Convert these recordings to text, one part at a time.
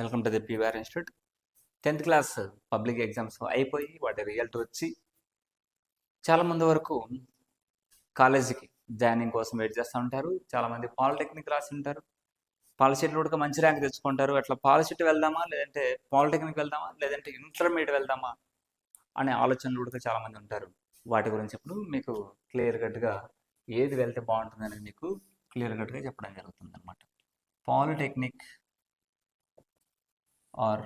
Welcome to the PVR institute. 10th class public exams అయిపోయి వాటి result వచ్చి చాలామంది వరకు కాలేజీకి జాయినింగ్ కోసం వెయిట్ చేస్తూ ఉంటారు. చాలామంది పాలిటెక్నిక్ రాసి ఉంటారు. పాలిసెట్లో కూడా మంచి ర్యాంక్ తెచ్చుకుంటారు. అట్లా పాలిసెట్ వెళ్దామా, లేదంటే పాలిటెక్నిక్ వెళ్దామా, లేదంటే ఇంటర్మీడియట్ వెళ్దామా అనే ఆలోచనలు కూడా చాలామంది ఉంటారు. వాటి గురించి ఇప్పుడు మీకు క్లియర్ కట్గా ఏది వెళ్తే బాగుంటుందని మీకు క్లియర్ కట్గా చెప్పడం జరుగుతుంది అనమాట. Polytechnic or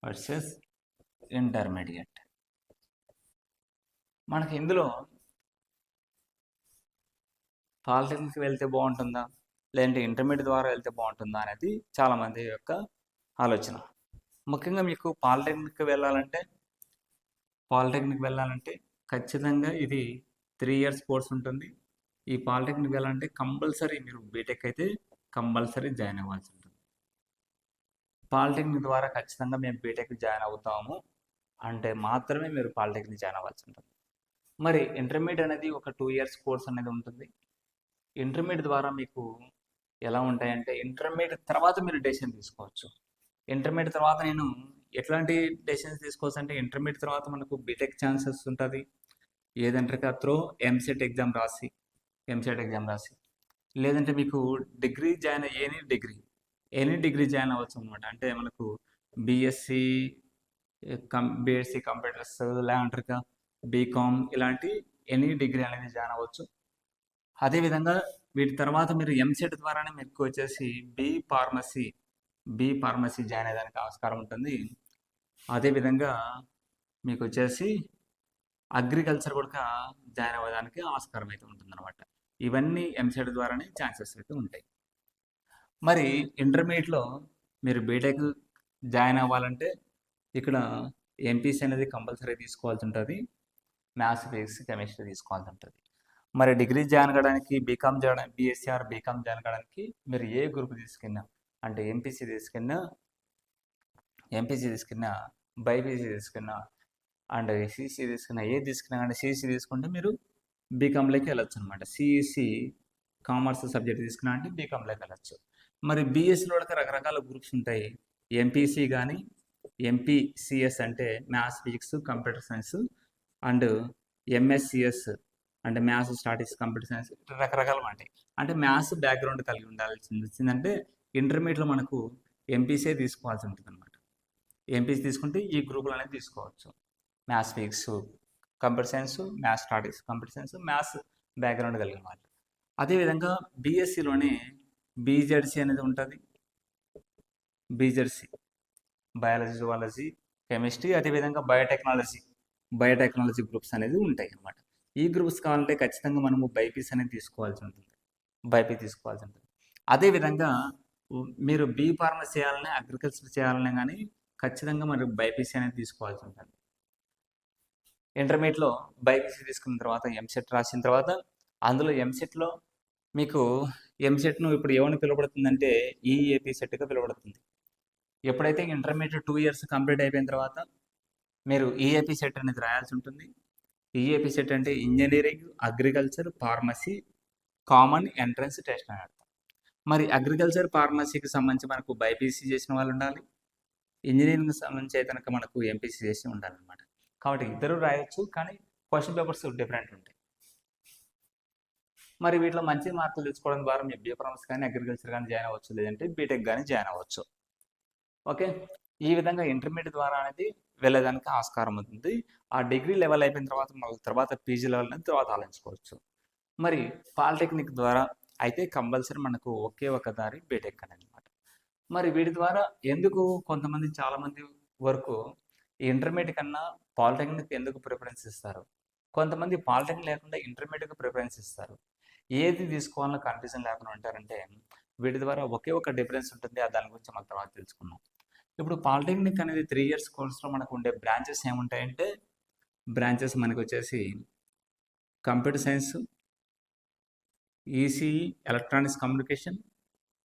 versus intermediate. మనకి ఇందులో పాలిటెక్నిక్ వెళ్తే బాగుంటుందా, లేదంటే ఇంటర్మీడియట్ ద్వారా వెళ్తే బాగుంటుందా అనేది చాలామంది యొక్క ఆలోచన. ముఖ్యంగా మీకు పాలిటెక్నిక్ వెళ్ళాలంటే ఖచ్చితంగా ఇది 3 years కోర్స్ ఉంటుంది. ఈ పాలిటెక్నిక్ వెళ్ళాలంటే కంపల్సరీ మీరు బీటెక్ అయితే కంపల్సరీ జాయిన్ అవ్వాల్సి ఉంటుంది. పాలిటెక్నిక్ ద్వారా ఖచ్చితంగా మేము బీటెక్ జాయిన్ అవుతాము అంటే మాత్రమే మీరు పాలిటెక్నిక్ జాయిన్ అవ్వాల్సి ఉంటుంది. మరి ఇంటర్మీడియట్ అనేది ఒక 2 years కోర్స్ అనేది ఉంటుంది. ఇంటర్మీడియట్ ద్వారా మీకు ఎలా ఉంటాయంటే, ఇంటర్మీడియట్ తర్వాత మీరు డెసిషన్ తీసుకోవచ్చు. ఇంటర్మీడియట్ తర్వాత నేను ఎట్లాంటి డెసిషన్స్ తీసుకోవచ్చు అంటే, ఇంటర్మీడియట్ తర్వాత మనకు బీటెక్ ఛాన్సెస్ ఉంటుంది. ఏదంటే త్రో ఎంసెట్ ఎగ్జామ్ రాసి, లేదంటే మీకు degree join any degree join అవ్వచ్చు అనమాట. అంటే మనకు బీఎస్సీ కంప్యూటర్స్, లేదంటే బీకామ్ ఇలాంటి ఎనీ డిగ్రీ అనేది జాయిన్ అవ్వచ్చు. అదేవిధంగా వీటి తర్వాత మీరు ఎంసెట్ ద్వారానే మీకు వచ్చేసి బి ఫార్మసీ జాయిన్ అయ్యడానికి ఆస్కారం ఉంటుంది. అదేవిధంగా మీకు వచ్చేసి అగ్రికల్చర్ కూడా జాయిన్ అవ్వడానికి ఆస్కారం అయితే ఉంటుందన్నమాట. ఇవన్నీ ఎంసెట్ ద్వారానే ఛాన్సెస్ అయితే ఉంటాయి. మరి ఇంటర్మీడియట్లో మీరు బీటెక్ జాయిన్ అవ్వాలంటే ఇక్కడ ఎంపీసీ అనేది కంపల్సరీ తీసుకోవాల్సి ఉంటుంది. మ్యాథ్స్, ఫిజిక్స్, కెమిస్ట్రీ తీసుకోవాల్సి ఉంటుంది. మరి డిగ్రీ జాయిన్ కావడానికి బీఎస్సీ ఆర్ బీకామ్ జాయిన్ కావడానికి మీరు ఏ గ్రూప్ తీసుకున్నా, అంటే ఎంపీసీ తీసుకున్నా, బైపీసీ తీసుకున్నా, అండ్ సిఈసీ తీసుకున్నా, ఏది తీసుకున్నా కానీ సిఈసీ తీసుకుంటే మీరు బీకామ్లోకి వెళ్ళొచ్చు అనమాట. సిఈసీ కామర్స్ సబ్జెక్ట్ తీసుకున్నా అంటే బీకామ్లోకి వెళ్ళొచ్చు. మరి బీఎస్సీలో కూడా రకరకాల గ్రూప్స్ ఉంటాయి. ఎంపీసీ కానీ ఎంపీసీఎస్ అంటే maths, physics, computer science, and MSCS అంటే మ్యాథ్స్, స్టాటిక్స్, కంప్యూటర్ సైన్స్ రకరకాలు ఉంటాయి. అంటే మ్యాథ్స్ బ్యాక్గ్రౌండ్ కలిగి ఉండాల్సిందంటే ఇంటర్మీడియట్లో మనకు ఎంపీసీ తీసుకోవాల్సి ఉంటుంది అనమాట. ఎంపీసీ తీసుకుంటే ఈ గ్రూపులు అనేది తీసుకోవచ్చు. Maths, physics, computer science, maths, statics, computer science, maths background కలిగిన వాళ్ళు. అదేవిధంగా బీఎస్సీలోనే బీజెడ్సీ అనేది ఉంటుంది. బీజెడ్సీ బయాలజీ, జువాలజీ, కెమిస్ట్రీ, అదేవిధంగా బయోటెక్నాలజీ గ్రూప్స్ అనేది ఉంటాయి అన్నమాట. ఈ గ్రూప్స్ కావాలంటే ఖచ్చితంగా మనము బైపీసీ అనేది తీసుకోవాల్సి ఉంటుంది. అదేవిధంగా మీరు బీ ఫార్మసీ చేయాలనే, అగ్రికల్చర్ చేయాలనే కానీ ఖచ్చితంగా మరి బైపీసీ అనేది తీసుకోవాల్సి ఉంటుంది. ఇంటర్మీడియట్లో బైపీసీ తీసుకున్న తర్వాత ఎంసెట్ రాసిన తర్వాత అందులో ఎంసెట్లో మీకు ఎంసెట్ను ఇప్పుడు ఏమని పిలువబడుతుందంటే ఈఏపీ సెట్గా పిలువబడుతుంది. ఎప్పుడైతే ఇంటర్మీడియట్ 2 years కంప్లీట్ అయిపోయిన తర్వాత మీరు ఈఏపీ సెట్ అనేది రాయాల్సి ఉంటుంది. ఈఏపీ సెట్ అంటే engineering, agriculture, pharmacy common entrance test అని అర్థం. మరి అగ్రికల్చర్, ఫార్మసీకి సంబంధించి మనకు బైపీసీ చేసిన వాళ్ళు ఉండాలి. ఇంజనీరింగ్కి సంబంధించి అయితే కనుక మనకు ఎంపీసీ చేసి ఉండాలన్నమాట. కాబట్టి ఇద్దరు రాయొచ్చు, కానీ క్వశ్చన్ పేపర్స్ డిఫరెంట్ ఉంటాయి. మరి వీటిలో మంచి మార్కులు తెచ్చుకోవడం ద్వారా మీరు బీ ఫార్మసీ కానీ అగ్రికల్చర్ కానీ జాయిన్ అవ్వచ్చు, లేదంటే బీటెక్ కానీ జాయిన్ అవ్వచ్చు. ఓకే, ఈ విధంగా ఇంటర్మీడియట్ ద్వారా అనేది వెళ్ళేదానికి ఆస్కారం ఉంటుంది. ఆ డిగ్రీ లెవెల్ అయిపోయిన తర్వాత పీజీ లెవెల్ అనేది తర్వాత ఆలోచించుకోవచ్చు. మరి పాలిటెక్నిక్ ద్వారా అయితే కంపల్సరీ మనకు ఒకే ఒక దారి బీటెక్ అని అనమాట. మరి వీటి ద్వారా ఎందుకు చాలామంది వరకు ఇంటర్మీడియట్ కన్నా పాలిటెక్నిక్ ఎందుకు ప్రిఫరెన్స్ ఇస్తారు? కొంతమంది పాలిటెక్నిక్ లేకుండా ఇంటర్మీడియట్కి ప్రిఫరెన్స్ ఇస్తారు. ఏది తీసుకోవాలో కన్ఫ్యూజన్ లేకుండా ఉంటారంటే వీటి ద్వారా ఒకే ఒక డిఫరెన్స్ ఉంటుంది. దాని గురించి మనం తర్వాత తెలుసుకుందాం. ఇప్పుడు పాలిటెక్నిక్ అనేది 3 years కోర్స్లో మనకు ఉండే బ్రాంచెస్ ఏముంటాయంటే, బ్రాంచెస్ మనకు వచ్చేసి computer science, ECE electronics communication,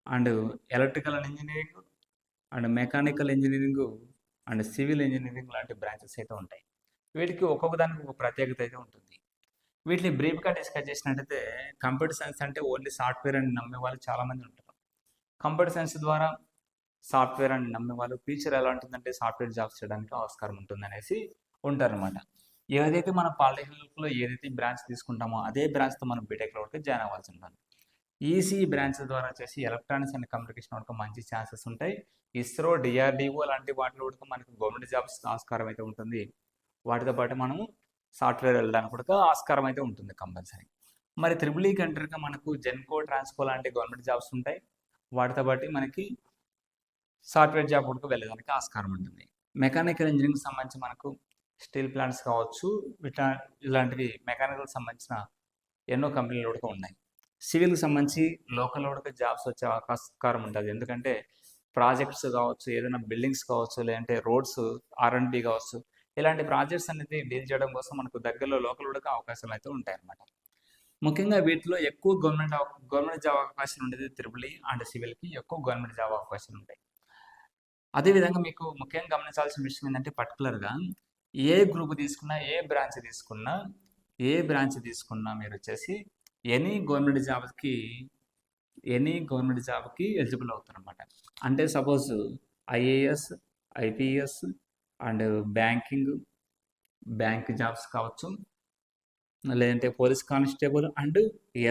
and electrical and engineering, and mechanical engineering, and civil engineering లాంటి బ్రాంచెస్ అయితే ఉంటాయి. వీటికి ఒక్కొక్క దానికి ఒక ప్రత్యేకత అయితే ఉంటుంది. వీటిని బ్రీఫ్గా డిస్కస్ చేసినట్టయితే, కంప్యూటర్ సైన్స్ అంటే ఓన్లీ సాఫ్ట్వేర్ అని నమ్మే వాళ్ళు చాలామంది ఉంటారు. కంప్యూటర్ సైన్స్ ద్వారా సాఫ్ట్వేర్ అని నమ్మే వాళ్ళు ఫ్యూచర్ ఎలా ఉంటుందంటే సాఫ్ట్వేర్ జాబ్స్ చేయడానికి ఆస్కారం ఉంటుంది అనేసి ఉంటారనమాట. ఏదైతే మనం పాలిటెక్నిక్లో ఏదైతే బ్రాంచ్ తీసుకుంటామో అదే బ్రాంచ్తో మనం బీటెక్లో వరకు జాయిన్ అవ్వాల్సి ఉంటుంది. ఈసీఈ బ్రాంచ్ ద్వారా వచ్చేసి ఎలక్ట్రానిక్స్ అండ్ కమ్యూనికేషన్ వరకు మంచి ఛాన్సెస్ ఉంటాయి. ఇస్రో, డిఆర్డిఓ లాంటి వాటిలో కూడా మనకు గవర్నమెంట్ జాబ్స్ ఆస్కారం అయితే ఉంటుంది. వాటితో పాటు మనము సాఫ్ట్వేర్ వెళ్ళడానికి కూడా ఆస్కారం అయితే ఉంటుంది కంపల్సరీ. మరి త్రిబుల్ ఈ కంట్రీగా మనకు జెన్కో, ట్రాన్స్కో లాంటి గవర్నమెంట్ జాబ్స్ ఉంటాయి. వాటితో పాటు మనకి సాఫ్ట్వేర్ జాబ్ కూడా వెళ్ళడానికి ఆస్కారం ఉంటుంది. మెకానికల్ ఇంజనీరింగ్ సంబంధించి మనకు స్టీల్ ప్లాంట్స్ కావచ్చు, ఇలాంటివి మెకానికల్ సంబంధించిన ఎన్నో కంపెనీలు కూడా ఉన్నాయి. సివిల్కి సంబంధించి లోకల్ కూడా జాబ్స్ వచ్చే ఆస్కారం ఉంటుంది. ఎందుకంటే ప్రాజెక్ట్స్ కావచ్చు, ఏదైనా బిల్డింగ్స్ కావచ్చు, లేదంటే రోడ్స్, R&D కావచ్చు, ఇలాంటి ప్రాజెక్ట్స్ అనేది డీల్ చేయడం కోసం మనకు దగ్గరలో లోకల్ కూడా అవకాశాలు అయితే ఉంటాయి అన్నమాట. ముఖ్యంగా వీటిలో ఎక్కువ గవర్నమెంట్ జాబ్ అవకాశాలు ఉండేది త్రిబుల్ ఈ అండ్ సివిల్కి ఎక్కువ గవర్నమెంట్ జాబ్ అవకాశాలు ఉంటాయి. అదేవిధంగా మీకు ముఖ్యంగా గమనించాల్సిన విషయం ఏంటంటే పర్టికులర్గా ఏ గ్రూప్ తీసుకున్నా, ఏ బ్రాంచ్ తీసుకున్నా మీరు వచ్చేసి ఎనీ గవర్నమెంట్ జాబ్కి ఎలిజిబుల్ అవుతారు అనమాట. అంటే suppose IAS, IPS and bank jobs కావచ్చు, లేదంటే పోలీస్ కానిస్టేబుల్ అండ్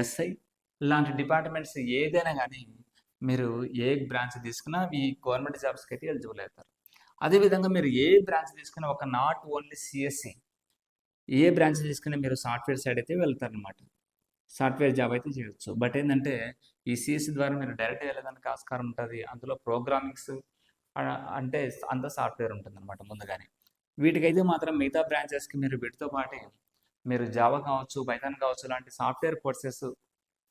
ఎస్ఐ లాంటి డిపార్ట్మెంట్స్ ఏదైనా కానీ మీరు ఏ బ్రాంచ్ తీసుకున్నా ఈ గవర్నమెంట్ జాబ్స్కి అయితే ఎలిజిబుల్ అవుతారు. అదేవిధంగా మీరు ఏ బ్రాంచ్ తీసుకున్నా ఒక నాట్ ఓన్లీ సిఎస్సి, ఏ బ్రాంచ్ తీసుకున్నా మీరు సాఫ్ట్వేర్ సైడ్ అయితే వెళ్తారనమాట. సాఫ్ట్వేర్ జాబ్ అయితే చేయొచ్చు. బట్ ఏంటంటే ఈ సిఎస్సి ద్వారా మీరు డైరెక్ట్ వెళ్ళడానికి ఆస్కారం ఉంటుంది. అందులో ప్రోగ్రామింగ్స్ అంటే అంత సాఫ్ట్వేర్ ఉంటుంది అనమాట ముందుగానే. వీటికైతే మాత్రం మిగతా బ్రాంచెస్కి మీరు వీటితో పాటు మీరు జావా కావచ్చు, పైథాన్ కావచ్చు లాంటి సాఫ్ట్వేర్ కోర్సెస్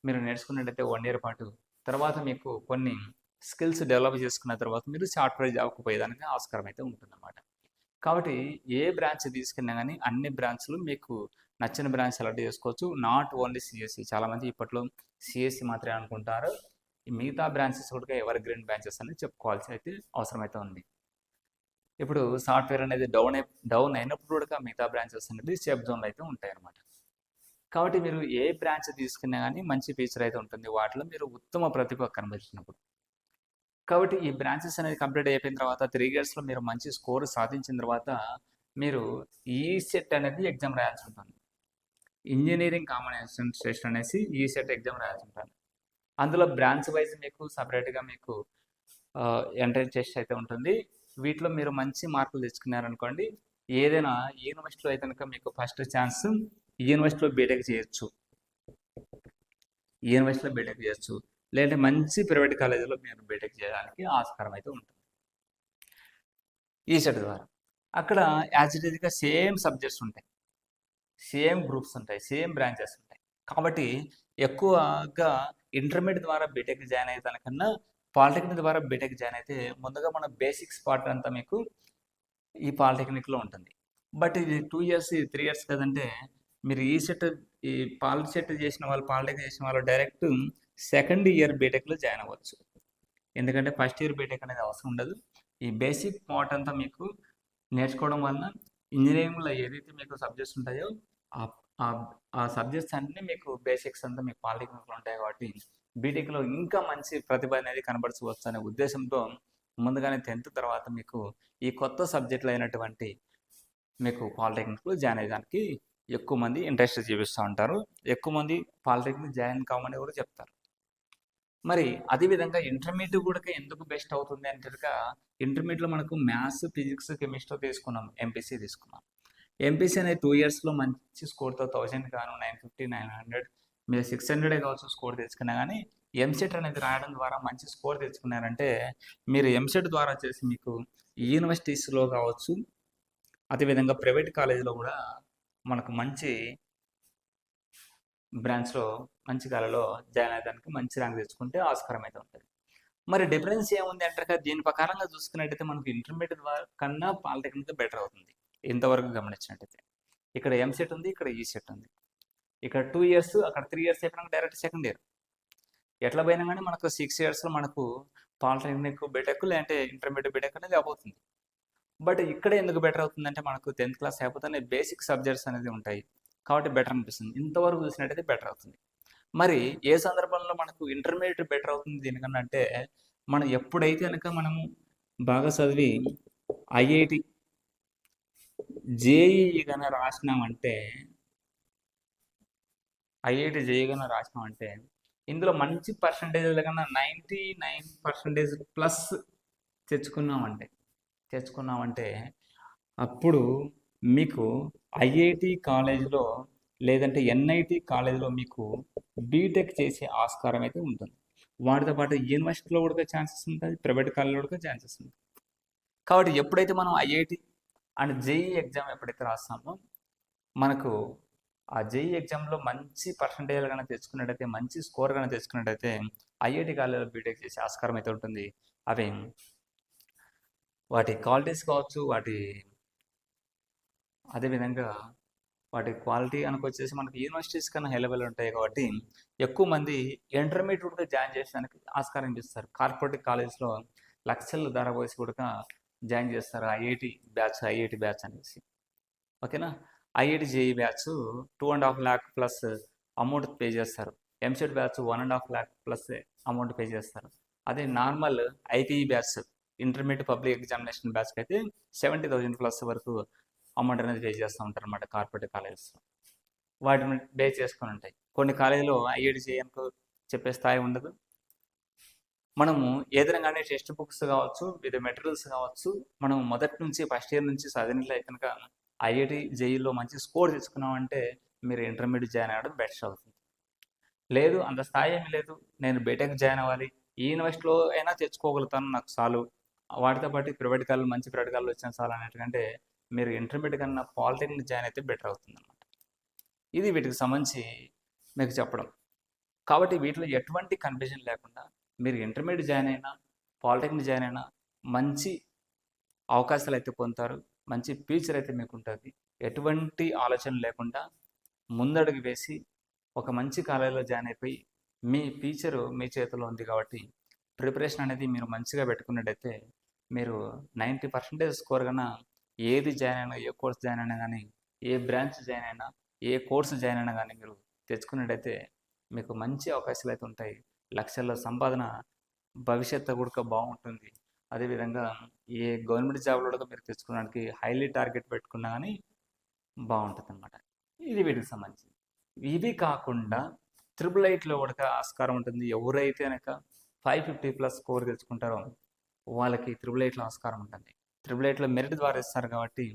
మీరు నేర్చుకున్నట్టయితే 1 year పాటు, తర్వాత మీకు కొన్ని స్కిల్స్ డెవలప్ చేసుకున్న తర్వాత మీరు సాఫ్ట్వేర్ జాబ్కి పోయేదానికి ఆస్కారం అయితే ఉంటుందన్నమాట. కాబట్టి ఏ బ్రాంచ్ తీసుకున్నా కానీ అన్ని బ్రాంచ్లు మీకు నచ్చిన బ్రాంచ్ సెలెక్ట్ చేసుకోవచ్చు. Not only CSC. చాలామంది ఇప్పట్లో సిఎస్సి మాత్రమే అనుకుంటారు. మిగతా బ్రాంచెస్ కూడా ఎవర్ గ్రీన్ బ్రాంచెస్ అని చెప్పుకోవాల్సి అయితే అవసరమైతే ఉంది. ఇప్పుడు సాఫ్ట్వేర్ అనేది డౌన్ అయినప్పుడు కూడా మిగతా బ్రాంచెస్ అనేది సేఫ్ జోన్లో అయితే ఉంటాయి అన్నమాట. కాబట్టి మీరు ఏ బ్రాంచ్ తీసుకున్నా కానీ మంచి ఫీచర్ అయితే ఉంటుంది వాటిలో మీరు ఉత్తమ ప్రతిభ కనబరిచినప్పుడు. కాబట్టి ఈ బ్రాంచెస్ అనేది కంప్లీట్ అయిపోయిన తర్వాత 3 yearsలో మీరు మంచి స్కోర్ సాధించిన తర్వాత మీరు ఈసెట్ అనేది ఎగ్జామ్ రాయాల్సి ఉంటుంది. ఇంజనీరింగ్ కాంబినేషన్ టెస్ట్ అనేసి ఈసెట్ ఎగ్జామ్ రాయాల్సి ఉంటుంది. అందులో బ్రాంచ్ వైజ్ మీకు సపరేట్గా మీకు ఎంట్రన్స్ టెస్ట్ అయితే ఉంటుంది. వీటిలో మీరు మంచి మార్కులు తెచ్చుకున్నారనుకోండి, ఏదైనా యూనివర్సిటీలో అయితే కనుక మీకు ఫస్ట్ ఛాన్స్ యూనివర్సిటీలో బీటెక్ చేయొచ్చు. లేదంటే మంచి ప్రైవేట్ కాలేజీలో మీరు బీటెక్ చేయడానికి ఆస్కారం అయితే ఉంటుంది ఈసెట్ ద్వారా. అక్కడ యాజ్ ఇట్ ఈజ్గా సేమ్ సబ్జెక్ట్స్ ఉంటాయి, సేమ్ గ్రూప్స్ ఉంటాయి, సేమ్ బ్రాంచెస్ ఉంటాయి. కాబట్టి ఎక్కువగా ఇంటర్మీడియట్ ద్వారా బీటెక్ జాయిన్ అయ్యే దానికన్నా పాలిటెక్నిక్ ద్వారా బీటెక్ జాయిన్ అయితే ముందుగా మన బేసిక్స్ పార్ట్ అంతా మీకు ఈ పాలిటెక్నిక్లో ఉంటుంది. బట్ ఇది 2 years, 3 years కదంటే మీరు ఈ పాలిసెట్ చేసిన వాళ్ళు, పాలిటెక్నిక్ చేసిన వాళ్ళు డైరెక్ట్ సెకండ్ ఇయర్ బీటెక్లో జాయిన్ అవ్వచ్చు. ఎందుకంటే ఫస్ట్ ఇయర్ బీటెక్ అనేది అవసరం ఉండదు. ఈ బేసిక్ పార్ట్ అంతా మీకు నేర్చుకోవడం వలన ఇంజనీరింగ్లో ఏదైతే మీకు సబ్జెక్ట్స్ ఉంటాయో ఆ సబ్జెక్ట్స్ అన్నీ మీకు బేసిక్స్ అంతా మీకు పాలిటెక్నిక్లో ఉంటాయి. కాబట్టి బీటెక్లో ఇంకా మంచి ప్రతిభ అనేది కనబరచవచ్చు అనే ఉద్దేశంతో ముందుగానే 10th తర్వాత మీకు ఈ కొత్త సబ్జెక్టులు అయినటువంటి మీకు పాలిటెక్నిక్లో జాయిన్ అయ్యడానికి ఎక్కువ మంది ఇంట్రెస్ట్ చూపిస్తూ ఉంటారు. ఎక్కువ మంది పాలిటెక్నిక్ జాయిన్ కావమని కూడా చెప్తారు. మరి అదేవిధంగా ఇంటర్మీడియట్ కూడా ఎందుకు బెస్ట్ అవుతుంది అంటే ఇంటర్మీడియట్లో మనకు మ్యాథ్స్, ఫిజిక్స్, కెమిస్ట్రీ తీసుకున్నాం, ఎంపీసీ తీసుకున్నాం. ఎంపీసీ అనేది 2 yearsలో మంచి స్కోర్తో 1000 గాను 950, 900 మీరు 600 కావచ్చు స్కోర్ తెచ్చుకున్నా కానీ ఎంసెట్ అనేది రాయడం ద్వారా మంచి స్కోర్ తెచ్చుకున్నారంటే మీరు ఎంసెట్ ద్వారా వచ్చేసి మీకు యూనివర్సిటీస్లో కావచ్చు, అదేవిధంగా ప్రైవేట్ కాలేజీలో కూడా మనకు మంచి బ్రాంచ్లో మంచి కాలేజీలో జాయిన్ అయ్యడానికి మంచి ర్యాంక్ తెచ్చుకుంటే ఆస్కారం అయితే ఉంటుంది. మరి డిఫరెన్స్ ఏముంది అంటే దీని ప్రకారంగా చూసుకున్నట్టయితే మనకు ఇంటర్మీడియట్ కన్నా పాలిటెక్నిక్ బెటర్ అవుతుంది. ఇంతవరకు గమనించినట్టయితే ఇక్కడ ఎంసెట్ ఉంది, ఇక్కడ ఈసెట్ ఉంది. ఇక్కడ 2 years, అక్కడ 3 years అయిపోయినాక డైరెక్ట్ సెకండ్ ఇయర్. ఎట్లా పోయినా కానీ మనకు 6 yearsలో మనకు పాలిటెక్నిక్ బీటెక్ లేదంటే ఇంటర్మీడియట్ బీటెక్ అనేది అయిపోతుంది. బట్ ఇక్కడ ఎందుకు బెటర్ అవుతుందంటే మనకు 10th class అయిపోతేనే బేసిక్ సబ్జెక్ట్స్ అనేది ఉంటాయి కాబట్టి బెటర్ అనిపిస్తుంది. ఇంతవరకు చూసినట్టయితే బెటర్ అవుతుంది. మరి ఏ సందర్భంలో మనకు ఇంటర్మీడియట్ బెటర్ అవుతుంది దీనికన్నా అంటే మనం ఎప్పుడైతే కనుక మనము బాగా చదివి ఐఐటి జేఈఈ కన్నా రాసినామంటే ఇందులో మంచి పర్సంటేజ్ కన్నా 99% ప్లస్ తెచ్చుకున్నామంటే అప్పుడు మీకు ఐఐటి కాలేజ్లో లేదంటే ఎన్ఐటి కాలేజ్లో మీకు బీటెక్ చేసే ఆస్కారం అయితే ఉంటుంది. వాటితో పాటు యూనివర్సిటీలో కూడా ఛాన్సెస్ ఉంటుంది, ప్రైవేట్ కాలేజ్లో కూడా ఛాన్సెస్ ఉంటుంది. కాబట్టి ఎప్పుడైతే మనం ఐఐటి అండ్ జేఈ ఎగ్జామ్ ఎప్పుడైతే రాస్తామో మనకు ఆ జేఈ ఎగ్జామ్లో మంచి పర్సంటేజ్ కనుక తెచ్చుకున్నట్టయితే, మంచి స్కోర్ కనుక తెచ్చుకున్నట్టయితే ఐఐటి కాలేజ్లో బీటెక్ చేసే ఆస్కారం అయితే ఉంటుంది. అవి వాటి క్వాలిటీస్ కావచ్చు, అదేవిధంగా వాటి క్వాలిటీ వచ్చేసి మనకి యూనివర్సిటీస్ కన్నా హై లెవెల్ ఉంటాయి. కాబట్టి ఎక్కువ మంది ఇంటర్మీడియట్గా జాయిన్ చేసేదానికి ఆస్కారం చేస్తారు. కార్పొరేట్ కాలేజ్లో లక్షల ధర పోసి కూడా జాయిన్ చేస్తారు ఐఐటి బ్యాచ్ అనేసి. ఓకేనా? IIT JEE batch 2.5 lakh plus amount pay చేస్తారు. EAMCET batch 1.5 lakh plus amount pay చేస్తారు. అదే normal IPE batch intermediate public examination బ్యాచ్కి అయితే 70,000 ప్లస్ వరకు అమౌంట్ అనేది పే చేస్తూ ఉంటారు అన్నమాట కార్పొరేట్ కాలేజెస్. వాటిని బేస్ చేసుకొని ఉంటాయి. కొన్ని కాలేజీలో ఐఐటి జేఈకి చెప్పే స్థాయి ఉండదు. మనము ఏదైనా టెక్స్ట్ బుక్స్ కావచ్చు, వివిధ మెటీరియల్స్ కావచ్చు, మనం మొదటి నుంచి ఫస్ట్ ఇయర్ నుంచి చదివినట్లయితే కనుక ఐఐటి జేఈలో మంచి స్కోర్ తెచ్చుకున్నామంటే మీరు ఇంటర్మీడియట్ జాయిన్ అవ్వడం బెస్ట్ అవుతుంది. లేదు అంత స్థాయి ఏమి లేదు, నేను బీటెక్ జాయిన్ అవ్వాలి, ఈ యూనివర్సిటీలో అయినా తెచ్చుకోగలుగుతాను నాకు చాలు, వాటితో పాటు ప్రైవేట్ కాలేజ్ మంచి ప్రైవేట్ కాలేజ్ వచ్చిన చాలు అనేటంటే మీరు ఇంటర్మీడియట్ కన్నా పాలిటెక్నిక్ జాయిన్ అయితే బెటర్ అవుతుంది అన్నమాట. ఇది వీటికి సంబంధించి మీకు చెప్పడం. కాబట్టి వీటిలో ఎటువంటి కన్ఫ్యూజన్ లేకుండా మీరు ఇంటర్మీడియట్ జాయిన్ అయినా, పాలిటెక్నిక్ జాయిన్ అయినా మంచి అవకాశాలు అయితే పొందుతారు, మంచి ఫ్యూచర్ అయితే మీకు ఉంటుంది. ఎటువంటి ఆలోచన లేకుండా ముందడుగు వేసి ఒక మంచి కాలేజీలో జాయిన్ అయిపోయి మీ ఫ్యూచరు మీ చేతిలో ఉంది. కాబట్టి ప్రిపరేషన్ అనేది మీరు మంచిగా పెట్టుకున్నట్టయితే మీరు 90% స్కోర్ కన్నా ఏది జాయిన్ అయినా, ఏ కోర్స్ జాయిన్ అయినా కానీ, ఏ బ్రాంచ్ జాయిన్ అయినా, ఏ కోర్సు జాయిన్ అయినా కానీ మీరు తెచ్చుకున్నట్టయితే మీకు మంచి అవకాశాలు అయితే ఉంటాయి. లక్షల్లో సంపాదన, భవిష్యత్తు కూడా బాగుంటుంది. అదేవిధంగా ఏ గవర్నమెంట్ జాబ్లో కూడా మీరు తెచ్చుకోవడానికి హైలీ టార్గెట్ పెట్టుకున్నా కానీ బాగుంటుంది అన్నమాట. ఇది వీటికి సంబంధించి. ఇవి కాకుండా IIIలో కూడా ఆస్కారం ఉంటుంది. ఎవరైతే కనుక 550 ప్లస్ స్కోర్ తెచ్చుకుంటారో వాళ్ళకి IIIలో ఆస్కారం ఉంటుంది. IIIలో మెరిట్ ద్వారా ఇస్తారు కాబట్టి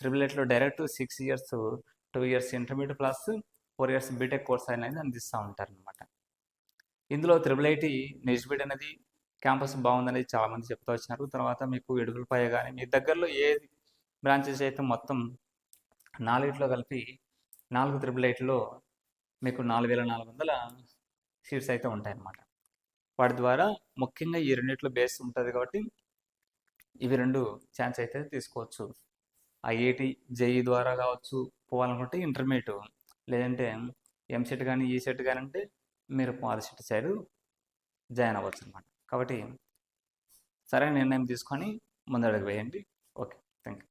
IIIలో direct 6 years 2 years intermediate plus 4 years BTech course అనేది అందిస్తూ ఉంటారు అనమాట. ఇందులో IIIT నిజ్బిట్ అనేది క్యాంపస్ బాగుందనేది చాలామంది చెప్తూ వచ్చినారు. తర్వాత మీకు ఎడుగులపై కానీ మీ దగ్గరలో ఏ బ్రాంచెస్ అయితే మొత్తం 4 కలిపి 4 IIIలో మీకు 4,400 సీట్స్ అయితే ఉంటాయన్నమాట. వాటి ద్వారా ముఖ్యంగా ఈ రెండిట్లో బేస్ ఉంటుంది కాబట్టి ఇవి 2 ఛాన్స్ అయితే తీసుకోవచ్చు. ఐఐటి జేఈ ద్వారా కావచ్చు పోవాలనుకుంటే ఇంటర్మీడియట్, లేదంటే ఎంసెట్ కానీ ఈసెట్ కానీ అంటే మీరు పాలిసెట్ సైడ్ జాయిన్ అవ్వచ్చు అనమాట. కాబట్టి సరైన నిర్ణయం తీసుకొని ముందడుగు వేయండి. Okay, thank you.